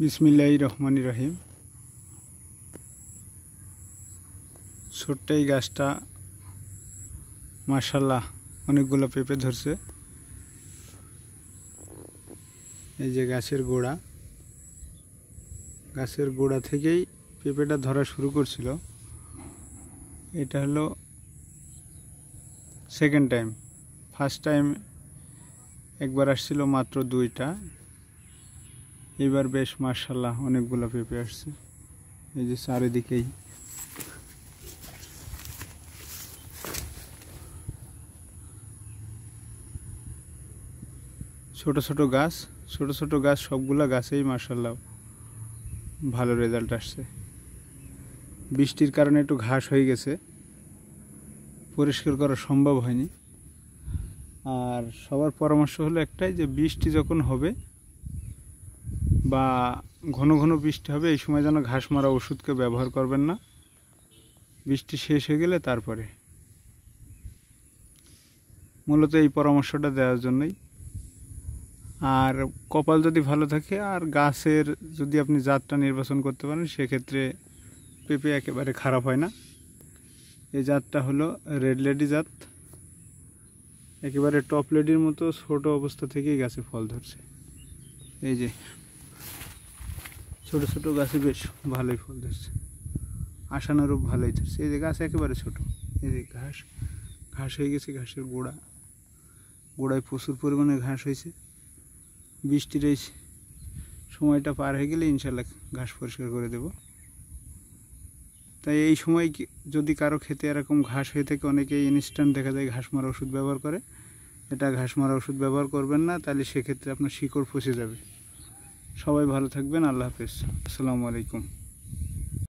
বিসমিল্লাহির রহমানির রহিম। ছোট্ট এই গাছটা মাশাআল্লাহ অনেকগুলো পেঁপে ধরছে। এই যে গাছের গোড়া থেকেই পেঁপেটা ধরা শুরু করছিল। এটা হলো সেকেন্ড টাইম। ফার্স্ট টাইম একবার আসছিল মাত্র 2টা, এবার বেশ মাশাআল্লাহ অনেকগুলো পেঁপে আসছে। এই যে চারিদিকেই ছোট ছোট গাছ সবগুলা গাছেই মাশাআল্লাহ ভালো রেজাল্ট আসছে। বৃষ্টির কারণে একটু ঘাস হয়ে গেছে, পরিষ্কার করা সম্ভব হয়নি। আর সবার পরামর্শ হলো একটাই, যে বৃষ্টি যখন হবে বা ঘন ঘন বৃষ্টি হবে, এই সময় যেন ঘাস মারা ওষুধকে ব্যবহার করবেন না। বৃষ্টি শেষ হয়ে গেলে তারপরে। মূলত এই পরামর্শটা দেওয়ার জন্যই। আর কপাল যদি ভালো থাকে আর গাছের যদি আপনি জাতটা নির্বাচন করতে পারেন, সেক্ষেত্রে পেঁপে একেবারে খারাপ হয় না। এই জাতটা হলো রেড লেডি জাত। একেবারে টপ লেডির মতো ছোট অবস্থা থেকেই গাছে ফল ধরছে। এই যে ছোট ছোট গাছে বেশ ভালোই ফল ধরছে, আশানুরূপ ভালোই ধরছে। এই যে গাছ একেবারে ছোট, এই যে ঘাস হয়ে গেছে। ঘাসের গোড়ায় প্রচুর পরিমাণে ঘাস হয়েছে। বৃষ্টির এই সময়টা পার হয়ে গেলে ইনশাল্লাহ ঘাস পরিষ্কার করে দেব। তাই এই সময় যদি কারো খেতে এরকম ঘাস হয়ে থাকে, অনেকেই ইনস্ট্যান্ট দেখা যায় ঘাস মারা ওষুধ ব্যবহার করে। এটা ঘাস মারা ওষুধ ব্যবহার করবেন না, তাহলে সেক্ষেত্রে আপনার শিকড় পচে যাবে। সবাই ভালো থাকবেন। আল্লাহ হাফেজ। আসসালামু আলাইকুম।